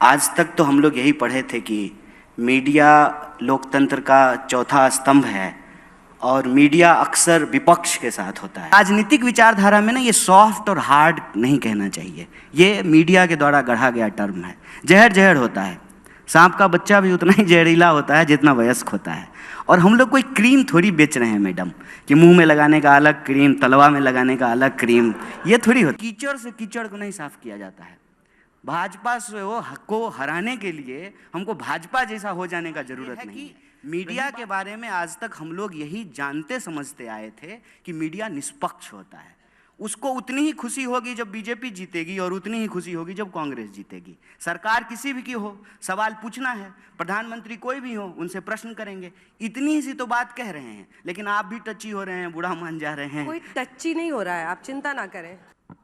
आज तक तो हम लोग यही पढ़े थे कि मीडिया लोकतंत्र का चौथा स्तंभ है और मीडिया अक्सर विपक्ष के साथ होता है। राजनीतिक विचारधारा में ना ये सॉफ्ट और हार्ड नहीं कहना चाहिए, ये मीडिया के द्वारा गढ़ा गया टर्म है। जहर जहर होता है, सांप का बच्चा भी उतना ही जहरीला होता है जितना वयस्क होता है। और हम लोग कोई क्रीम थोड़ी बेच रहे हैं मैडम कि मुंह में लगाने का अलग क्रीम, तलवा में लगाने का अलग क्रीम, ये थोड़ी होती। कीचड़ से कीचड़ को नहीं साफ किया जाता है। भाजपा को हराने के लिए हमको भाजपा जैसा हो जाने का जरूरत नहीं है। मीडिया के बारे में आज तक हम लोग यही जानते समझते आए थे कि मीडिया निष्पक्ष होता है। उसको उतनी ही खुशी होगी जब बीजेपी जीतेगी और उतनी ही खुशी होगी जब कांग्रेस जीतेगी। सरकार किसी भी की हो, सवाल पूछना है, प्रधानमंत्री कोई भी हो, उनसे प्रश्न करेंगे। इतनी सी तो बात कह रहे हैं, लेकिन आप भी टच्ची हो रहे हैं, बुढ़ा मान जा रहे हैं। कोई टच्ची नहीं हो रहा है, आप चिंता ना करें।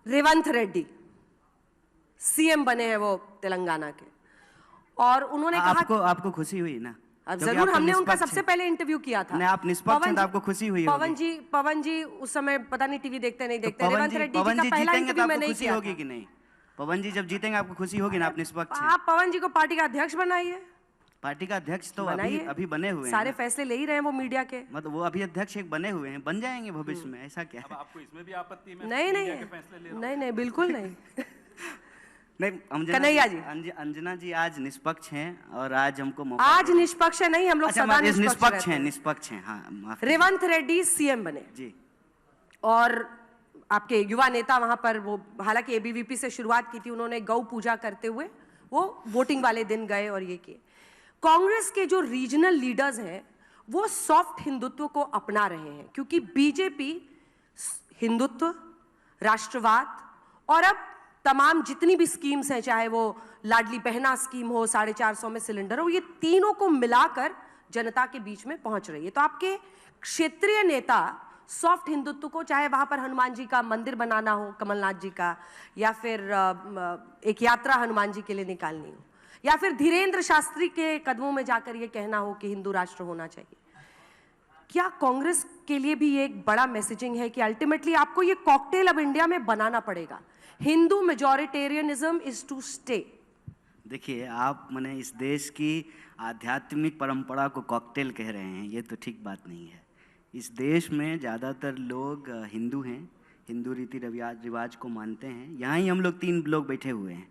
रेवंत रेड्डी सीएम बने हैं वो तेलंगाना के, और उन्होंने कहा आपको खुशी हुई ना? अब जरूर, हमने उनका सबसे पहले इंटरव्यू किया था। आप निष्पक्ष हैं तो आपको खुशी हुई होगी। पवन जी उस समय पता नहीं टीवी देखते नहीं देखते। रेवंत रेड्डी जी का पहला इंटरव्यू मैं नहीं किया होगी कि नहीं? पवन जी जब जीतेंगे आपको खुशी होगी ना? आप निष्पक्ष हैं। आप पवन जी को पार्टी का अध्यक्ष बनाइए। पार्टी का अध्यक्ष तो अभी बने हुए हैं, सारे फैसले ले ही रहे हैं वो मीडिया के। मतलब वो अभी अध्यक्ष एक बने हुए हैं, बन जाएंगे भविष्य में, ऐसा क्या है? आपको इसमें भी आपत्ति में? नहीं बिल्कुल नहीं। नहीं, कन्हैया जी, अंजना जी आज निष्पक्ष हैं और आज हमको मौका आज निष्पक्ष है नहीं, हम लोग सदा निष्पक्ष हैं। हाँ, रेवंत रेड्डी सीएम बने जी, और आपके युवा नेता वहां पर वो, हालांकि एबीवीपी से शुरुआत की थी उन्होंने, गौ पूजा करते हुए वो वोटिंग वाले दिन गए और ये किए। कांग्रेस के जो रीजनल लीडर्स हैं वो सॉफ्ट हिंदुत्व को अपना रहे हैं, क्योंकि बीजेपी हिंदुत्व, राष्ट्रवाद और अब तमाम जितनी भी स्कीम्स हैं, चाहे वो लाडली बहना स्कीम हो, 450 में सिलेंडर हो, ये तीनों को मिलाकर जनता के बीच में पहुंच रही है। तो आपके क्षेत्रीय नेता सॉफ्ट हिंदुत्व को, चाहे वहां पर हनुमान जी का मंदिर बनाना हो कमलनाथ जी का, या फिर एक यात्रा हनुमान जी के लिए निकालनी हो, या फिर धीरेन्द्र शास्त्री के कदमों में जाकर ये कहना हो कि हिंदू राष्ट्र होना चाहिए, क्या कांग्रेस के लिए भी ये एक बड़ा मैसेजिंग है कि अल्टीमेटली आपको ये कॉकटेल अब इंडिया में बनाना पड़ेगा? Hindu majoritarianism is to stay. देखिए, आप मैंने इस देश की आध्यात्मिक परंपरा को कॉकटेल कह रहे हैं, ये तो ठीक बात नहीं है। इस देश में ज़्यादातर लोग हिंदू हैं, हिंदू रीति रिवाज को मानते हैं। यहाँ ही हम लोग 3 लोग बैठे हुए हैं,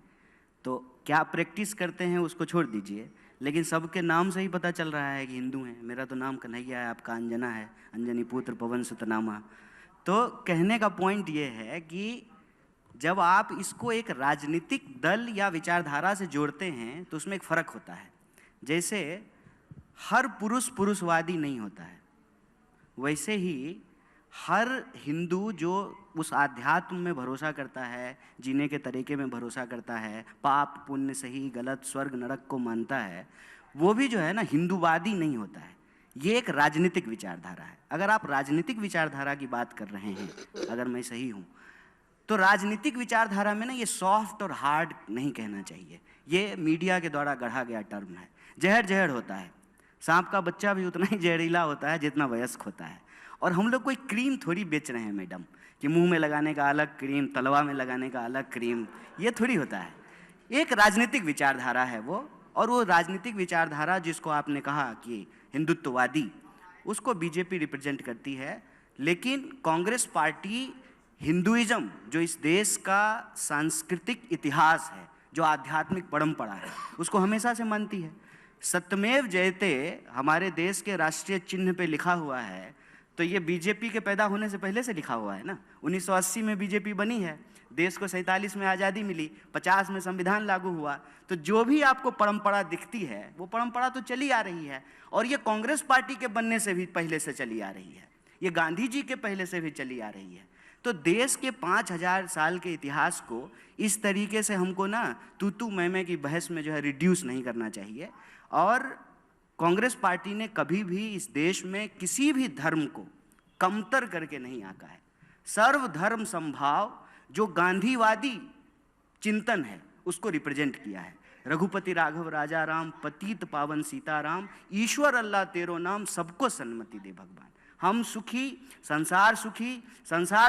तो क्या प्रैक्टिस करते हैं उसको छोड़ दीजिए, लेकिन सबके नाम से ही पता चल रहा है कि हिंदू हैं। मेरा तो नाम कन्हैया है, आपका अंजना है, अंजनी पुत्र पवन सुत नामा। तो कहने का पॉइंट ये है कि जब आप इसको एक राजनीतिक दल या विचारधारा से जोड़ते हैं तो उसमें एक फ़र्क होता है। जैसे हर पुरुष पुरुषवादी नहीं होता है, वैसे ही हर हिंदू जो उस आध्यात्म में भरोसा करता है, जीने के तरीके में भरोसा करता है, पाप पुण्य सही गलत स्वर्ग नरक को मानता है, वो भी जो है ना हिंदूवादी नहीं होता है। ये एक राजनीतिक विचारधारा है। अगर आप राजनीतिक विचारधारा की बात कर रहे हैं, अगर मैं सही हूँ, तो राजनीतिक विचारधारा में ना ये सॉफ्ट और हार्ड नहीं कहना चाहिए, ये मीडिया के द्वारा गढ़ा गया टर्म है। जहर जहर होता है, सांप का बच्चा भी उतना ही जहरीला होता है जितना वयस्क होता है। और हम लोग कोई क्रीम थोड़ी बेच रहे हैं मैडम कि मुंह में लगाने का अलग क्रीम, तलवा में लगाने का अलग क्रीम, ये थोड़ी होता है। एक राजनीतिक विचारधारा है वो, और वो राजनीतिक विचारधारा जिसको आपने कहा कि हिंदुत्ववादी, उसको बीजेपी रिप्रेजेंट करती है। लेकिन कांग्रेस पार्टी हिंदुइज्म, जो इस देश का सांस्कृतिक इतिहास है, जो आध्यात्मिक परंपरा है, उसको हमेशा से मानती है। सत्यमेव जयते हमारे देश के राष्ट्रीय चिन्ह पे लिखा हुआ है, तो ये बीजेपी के पैदा होने से पहले से लिखा हुआ है ना। 1980 में बीजेपी बनी है, देश को 47 में आज़ादी मिली, 50 में संविधान लागू हुआ। तो जो भी आपको परंपरा दिखती है वो परंपरा तो चली आ रही है, और ये कांग्रेस पार्टी के बनने से भी पहले से चली आ रही है, ये गांधी जी के पहले से भी चली आ रही है। तो देश के 5000 साल के इतिहास को इस तरीके से हमको ना तू मैं की बहस में जो है रिड्यूस नहीं करना चाहिए। और कांग्रेस पार्टी ने कभी भी इस देश में किसी भी धर्म को कमतर करके नहीं आंका है। सर्वधर्म समभाव जो गांधीवादी चिंतन है उसको रिप्रेजेंट किया है। रघुपति राघव राजा राम, पतित पावन सीताराम, ईश्वर अल्लाह तेरो नाम, सबको सन्मति दे भगवान। हम सुखी, संसार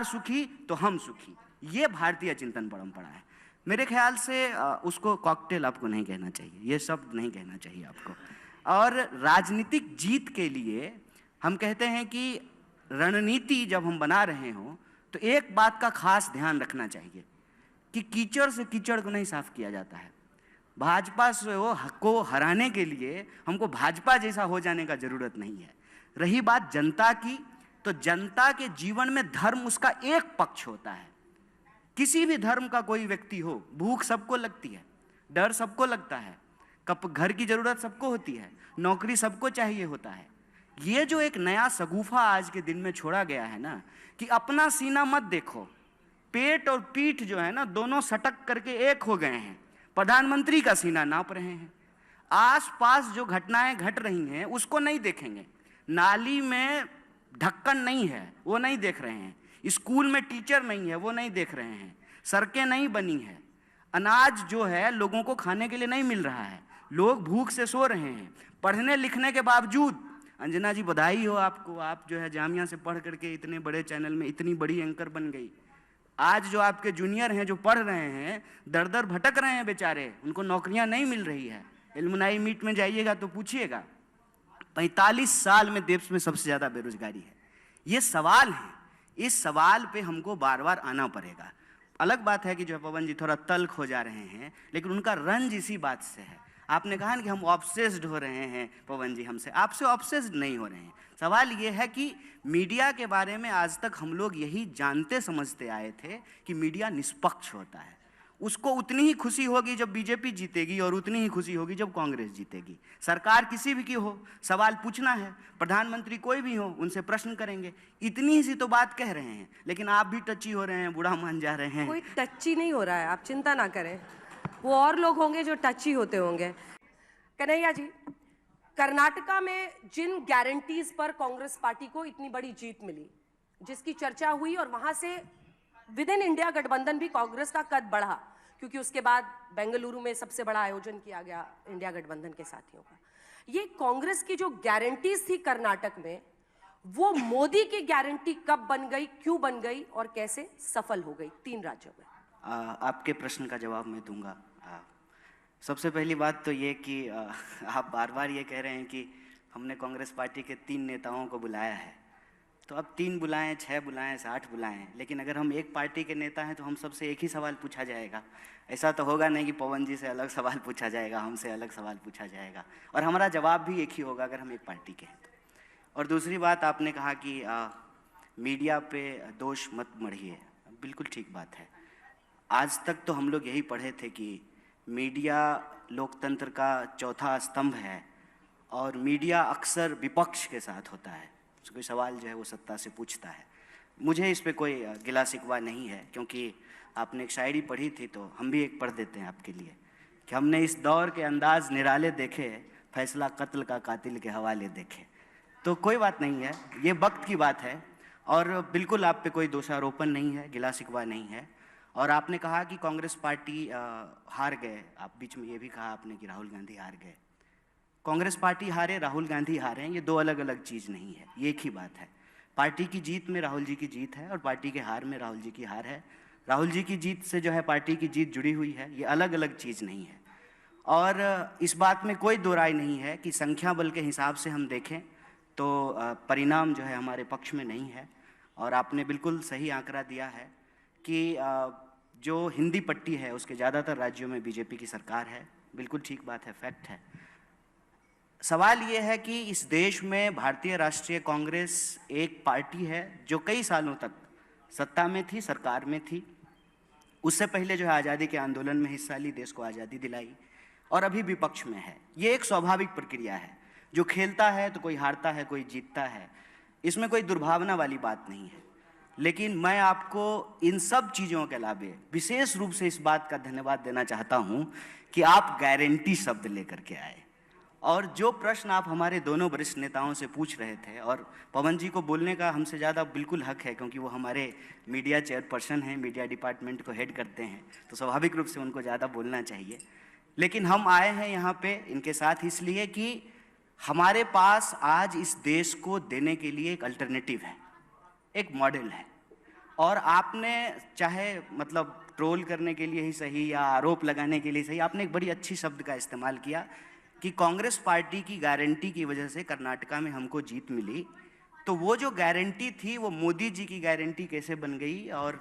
सुखी तो हम सुखी, ये भारतीय चिंतन परंपरा है। मेरे ख्याल से उसको कॉकटेल आपको नहीं कहना चाहिए, ये शब्द नहीं कहना चाहिए आपको। और राजनीतिक जीत के लिए हम कहते हैं कि रणनीति जब हम बना रहे हों तो एक बात का खास ध्यान रखना चाहिए कि कीचड़ से कीचड़ को नहीं साफ किया जाता है। भाजपा को हराने के लिए हमको भाजपा जैसा हो जाने का जरूरत नहीं है। रही बात जनता की, तो जनता के जीवन में धर्म उसका एक पक्ष होता है। किसी भी धर्म का कोई व्यक्ति हो, भूख सबको लगती है, डर सबको लगता है, घर की जरूरत सबको होती है, नौकरी सबको चाहिए होता है। ये जो एक नया सगुफा आज के दिन में छोड़ा गया है ना, कि अपना सीना मत देखो, पेट और पीठ जो है ना दोनों सटक करके एक हो गए हैं, प्रधानमंत्री का सीना नाप रहे हैं। आसपास जो घटनाएं घट रही हैं उसको नहीं देखेंगे, नाली में ढक्कन नहीं है वो नहीं देख रहे हैं, स्कूल में टीचर नहीं है वो नहीं देख रहे हैं, सड़कें नहीं बनी है, अनाज जो है लोगों को खाने के लिए नहीं मिल रहा है, लोग भूख से सो रहे हैं। पढ़ने लिखने के बावजूद, अंजना जी बधाई हो आपको, आप जो है जामिया से पढ़ करके इतने बड़े चैनल में इतनी बड़ी एंकर बन गई। आज जो आपके जूनियर हैं जो पढ़ रहे हैं, दर दर भटक रहे हैं बेचारे, उनको नौकरियां नहीं मिल रही है। एलुमनाई मीट में जाइएगा तो पूछिएगा, 45 साल में देश में सबसे ज़्यादा बेरोजगारी है। ये सवाल है, इस सवाल पे हमको बार बार आना पड़ेगा। अलग बात है कि जो पवन जी थोड़ा तल्ख हो जा रहे हैं, लेकिन उनका रंज इसी बात से है। आपने कहा ना कि हम ऑब्सेस्ड हो रहे हैं पवन जी हमसे, आपसे ऑब्सेस्ड नहीं हो रहे हैं। सवाल ये है कि मीडिया के बारे में आज तक हम लोग यही जानते समझते आए थे कि मीडिया निष्पक्ष होता है। उसको उतनी ही खुशी होगी जब बीजेपी जीतेगी और उतनी ही खुशी होगी जब कांग्रेस जीतेगी। सरकार किसी भी की हो, सवाल पूछना है, प्रधानमंत्री कोई भी हो, उनसे प्रश्न करेंगे, इतनी ही सी तो बात कह रहे हैं। लेकिन आप भी टची हो रहे हैं, बुढ़ा मान जा रहे हैं। कोई टची नहीं हो रहा है, आप चिंता ना करें, वो और लोग होंगे जो टची होते होंगे। कन्हैया जी, कर्नाटका में जिन गारंटीज पर कांग्रेस पार्टी को इतनी बड़ी जीत मिली, जिसकी चर्चा हुई, और वहां से विद इन इंडिया गठबंधन भी कांग्रेस का कद बढ़ा, क्योंकि उसके बाद बेंगलुरु में सबसे बड़ा आयोजन किया गया इंडिया गठबंधन के साथियों का। ये कांग्रेस की जो गारंटीज थी कर्नाटक में, वो मोदी की गारंटी कब बन गई, क्यों बन गई और कैसे सफल हो गई 3 राज्यों में? आपके प्रश्न का जवाब मैं दूंगा। सबसे पहली बात तो ये कि आप बार बार ये कह रहे हैं कि हमने कांग्रेस पार्टी के 3 नेताओं को बुलाया है, तो अब 3 बुलाएं, 6 बुलाएं, 60 बुलाएं, लेकिन अगर हम एक पार्टी के नेता हैं तो हम सबसे एक ही सवाल पूछा जाएगा। ऐसा तो होगा नहीं कि पवन जी से अलग सवाल पूछा जाएगा, हमसे अलग सवाल पूछा जाएगा, और हमारा जवाब भी एक ही होगा अगर हम एक पार्टी के हैं तो। और दूसरी बात, आपने कहा कि मीडिया पे दोष मत मढ़िए, बिल्कुल ठीक बात है। आज तक तो हम लोग यही पढ़े थे कि मीडिया लोकतंत्र का चौथा स्तंभ है और मीडिया अक्सर विपक्ष के साथ होता है, कोई सवाल जो है वो सत्ता से पूछता है। मुझे इस पे कोई गिला शिकवा नहीं है, क्योंकि आपने एक शायरी पढ़ी थी तो हम भी एक पढ़ देते हैं आपके लिए कि हमने इस दौर के अंदाज निराले देखे, फैसला कत्ल का कातिल के हवाले देखे। तो कोई बात नहीं है, ये वक्त की बात है और बिल्कुल आप पे कोई दोषारोपण नहीं है, गिला शिकवा नहीं है। और आपने कहा कि कांग्रेस पार्टी हार गए, आप बीच में ये भी कहा आपने कि राहुल गांधी हार गए। कांग्रेस पार्टी हारे, राहुल गांधी हारे, ये 2 अलग अलग चीज़ नहीं है, ये एक ही बात है। पार्टी की जीत में राहुल जी की जीत है और पार्टी के हार में राहुल जी की हार है। राहुल जी की जीत से जो है पार्टी की जीत जुड़ी हुई है, ये अलग अलग चीज़ नहीं है। और इस बात में कोई दो राय नहीं है कि संख्या बल के हिसाब से हम देखें तो परिणाम जो है हमारे पक्ष में नहीं है। और आपने बिल्कुल सही आंकड़ा दिया है कि जो हिंदी पट्टी है उसके ज़्यादातर राज्यों में बीजेपी की सरकार है, बिल्कुल ठीक बात है, फैक्ट है। सवाल ये है कि इस देश में भारतीय राष्ट्रीय कांग्रेस एक पार्टी है जो कई सालों तक सत्ता में थी, सरकार में थी। उससे पहले जो है आज़ादी के आंदोलन में हिस्सा ली, देश को आज़ादी दिलाई, और अभी विपक्ष में है। ये एक स्वाभाविक प्रक्रिया है, जो खेलता है तो कोई हारता है, कोई जीतता है, इसमें कोई दुर्भावना वाली बात नहीं है। लेकिन मैं आपको इन सब चीज़ों के अलावे विशेष रूप से इस बात का धन्यवाद देना चाहता हूं कि आप गारंटी शब्द लेकर के आए। और जो प्रश्न आप हमारे दोनों वरिष्ठ नेताओं से पूछ रहे थे, और पवन जी को बोलने का हमसे ज़्यादा बिल्कुल हक है क्योंकि वो हमारे मीडिया चेयरपर्सन हैं, मीडिया डिपार्टमेंट को हेड करते हैं, तो स्वाभाविक रूप से उनको ज़्यादा बोलना चाहिए। लेकिन हम आए हैं यहाँ पे इनके साथ इसलिए कि हमारे पास आज इस देश को देने के लिए एक अल्टरनेटिव है, एक मॉडल है। और आपने चाहे मतलब ट्रोल करने के लिए ही सही या आरोप लगाने के लिए सही, आपने एक बड़ी अच्छी शब्द का इस्तेमाल किया कि कांग्रेस पार्टी की गारंटी की वजह से कर्नाटका में हमको जीत मिली। तो वो जो गारंटी थी वो मोदी जी की गारंटी कैसे बन गई? और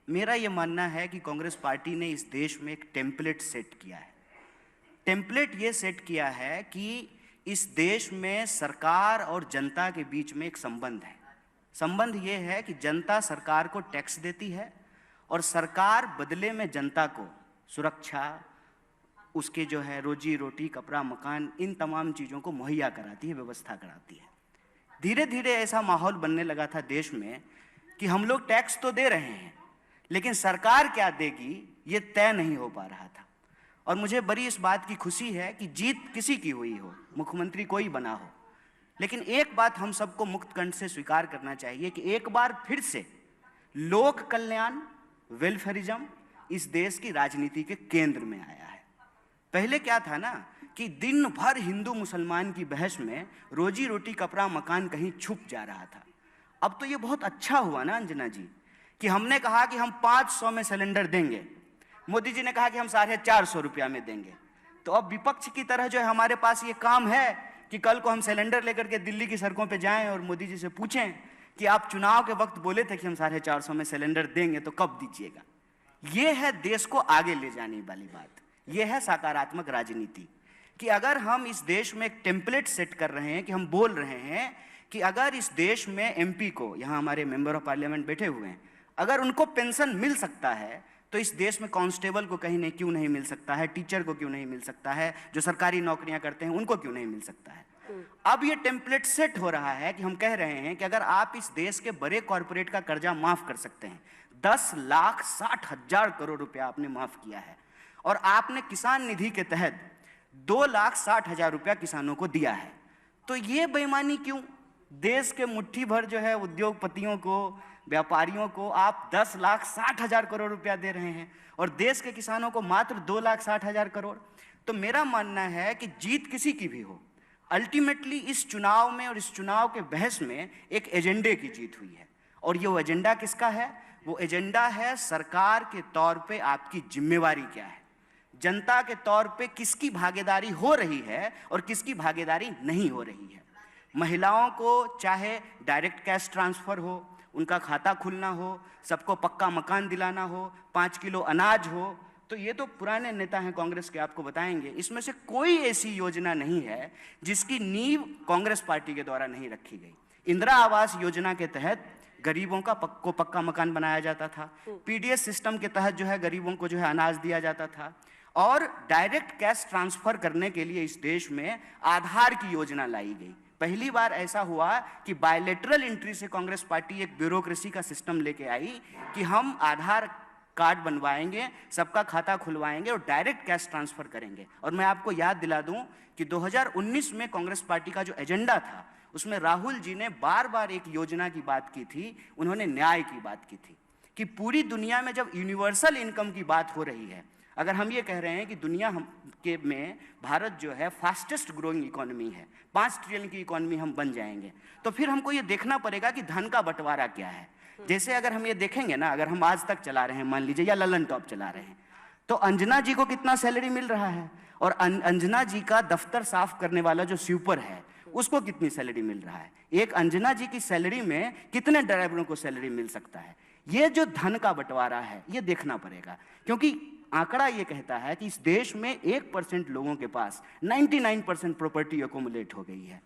मेरा ये मानना है कि कांग्रेस पार्टी ने इस देश में एक टेम्पलेट सेट किया है। टेम्पलेट ये सेट किया है कि इस देश में सरकार और जनता के बीच में एक संबंध है। संबंध ये है कि जनता सरकार को टैक्स देती है और सरकार बदले में जनता को सुरक्षा, उसके जो है रोजी रोटी, कपड़ा, मकान, इन तमाम चीज़ों को मुहैया कराती है, व्यवस्था कराती है। धीरे धीरे ऐसा माहौल बनने लगा था देश में कि हम लोग टैक्स तो दे रहे हैं लेकिन सरकार क्या देगी ये तय नहीं हो पा रहा था। और मुझे बड़ी इस बात की खुशी है कि जीत किसी की हुई हो, मुख्यमंत्री कोई बना हो, लेकिन एक बात हम सबको मुक्त कंठ से स्वीकार करना चाहिए कि एक बार फिर से लोक कल्याण, वेलफेयरिज्म इस देश की राजनीति के केंद्र में आया है। पहले क्या था ना कि दिन भर हिंदू मुसलमान की बहस में रोजी रोटी, कपड़ा, मकान कहीं छुप जा रहा था। अब तो ये बहुत अच्छा हुआ ना अंजना जी कि हमने कहा कि हम 500 में सिलेंडर देंगे, मोदी जी ने कहा कि हम 450 रुपया में देंगे। तो अब विपक्ष की तरह जो है हमारे पास ये काम है कि कल को हम सिलेंडर लेकर के दिल्ली की सड़कों पे जाएं और मोदी जी से पूछें कि आप चुनाव के वक्त बोले थे कि हम 450 में सिलेंडर देंगे, तो कब दीजिएगा? ये है देश को आगे ले जाने वाली बात, ये है सकारात्मक राजनीति कि अगर हम इस देश में एक टेम्पलेट सेट कर रहे हैं कि हम बोल रहे हैं कि अगर इस देश में एमपी को, यहाँ हमारे मेंबर ऑफ पार्लियामेंट बैठे हुए हैं, अगर उनको पेंशन मिल सकता है तो इस देश में कांस्टेबल को कहीं नहीं क्यों नहीं मिल सकता है, टीचर को क्यों नहीं मिल सकता है, जो सरकारी नौकरियां करते हैं उनको क्यों नहीं मिल सकता है। अब ये टेम्पलेट सेट हो रहा है कि हम कह रहे हैं कि अगर आप इस देश के बड़े कॉरपोरेट का कर्जा माफ कर सकते हैं, 10,60,000 करोड़ रुपया आपने माफ किया है और आपने किसान निधि के तहत 2,60,000 रुपया किसानों को दिया है, तो ये बेईमानी क्यों? देश के मुट्ठी भर जो है उद्योगपतियों को, व्यापारियों को आप 10,60,000 करोड़ रुपया दे रहे हैं और देश के किसानों को मात्र 2,60,000 करोड़। तो मेरा मानना है कि जीत किसी की भी हो, अल्टीमेटली इस चुनाव में और इस चुनाव के बहस में एक एजेंडे की जीत हुई है। और ये वो एजेंडा किसका है? वो एजेंडा है सरकार के तौर पे आपकी जिम्मेवारी क्या है, जनता के तौर पे किसकी भागीदारी हो रही है और किसकी भागीदारी नहीं हो रही है। महिलाओं को चाहे डायरेक्ट कैश ट्रांसफर हो, उनका खाता खुलना हो, सबको पक्का मकान दिलाना हो, 5 किलो अनाज हो, तो ये तो पुराने नेता हैं कांग्रेस के, आपको बताएंगे। इसमें से कोई ऐसी योजना नहीं है जिसकी नींव कांग्रेस पार्टी के द्वारा नहीं रखी गई। इंदिरा आवास योजना के तहत गरीबों का पक्का मकान बनाया जाता था, पीडीएस सिस्टम के तहत जो है गरीबों को जो है अनाज दिया जाता था, और डायरेक्ट कैश ट्रांसफर करने के लिए इस देश में आधार की योजना लाई गई। पहली बार ऐसा हुआ कि बायलैटरल एंट्री से कांग्रेस पार्टी एक ब्यूरोक्रेसी का सिस्टम लेके आई कि हम आधार कार्ड बनवाएंगे, सबका खाता खुलवाएंगे और डायरेक्ट कैश ट्रांसफर करेंगे। और मैं आपको याद दिला दूं कि 2019 में कांग्रेस पार्टी का जो एजेंडा था उसमें राहुल जी ने बार बार एक योजना की बात की थी, उन्होंने न्याय की बात की थी कि पूरी दुनिया में जब यूनिवर्सल इनकम की बात हो रही है, अगर हम ये कह रहे हैं कि दुनिया के में भारत जो है फास्टेस्ट ग्रोइंग इकोनॉमी है, 5 ट्रिलियन की इकोनॉमी हम बन जाएंगे, तो फिर हमको ये देखना पड़ेगा कि धन का बंटवारा क्या है। जैसे अगर हम ये देखेंगे ना, अगर हम आज तक चला रहे हैं मान लीजिए, या ललन टॉप चला रहे हैं, तो अंजना जी को कितना सैलरी मिल रहा है और अंजना जी का दफ्तर साफ करने वाला जो स्वीपर है उसको कितनी सैलरी मिल रहा है। एक अंजना जी की सैलरी में कितने ड्राइवरों को सैलरी मिल सकता है। ये जो धन का बंटवारा है ये देखना पड़ेगा, क्योंकि आंकड़ा ये कहता है कि इस देश में 1% लोगों के पास 99% प्रॉपर्टी एक्युमुलेट हो गई है।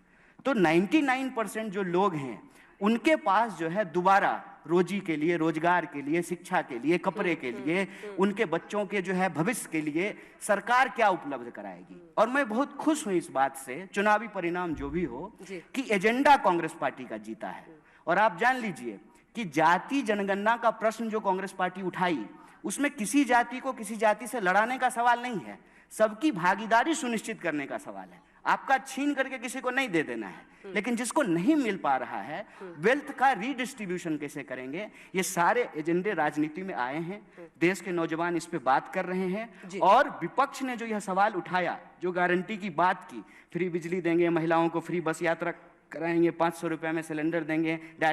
तो 99% जो लोग हैं उनके पास जो है दोबारा रोजी के लिए, रोजगार के लिए, शिक्षा के लिए, कपड़े के लिए, उनके बच्चों के जो है भविष्य के लिए सरकार क्या उपलब्ध कराएगी। और मैं बहुत खुश हूं इस बात से, चुनावी परिणाम जो भी हो, कि एजेंडा कांग्रेस पार्टी का जीता है। और आप जान लीजिए कि जाति जनगणना का प्रश्न जो कांग्रेस पार्टी उठाई, उसमें किसी जाति को किसी जाति से लड़ाने का सवाल नहीं है, सबकी भागीदारी सुनिश्चित करने का सवाल है। आपका छीन करके किसी को नहीं दे देना है, लेकिन जिसको नहीं मिल पा रहा है वेल्थ का रीडिस्ट्रीब्यूशन कैसे करेंगे, ये सारे एजेंडे राजनीति में आए हैं। देश के नौजवान इस पे बात कर रहे हैं और विपक्ष ने जो यह सवाल उठाया, जो गारंटी की बात की, फ्री बिजली देंगे, महिलाओं को फ्री बस यात्रा कराएंगे, 500 रुपये में सिलेंडर देंगे,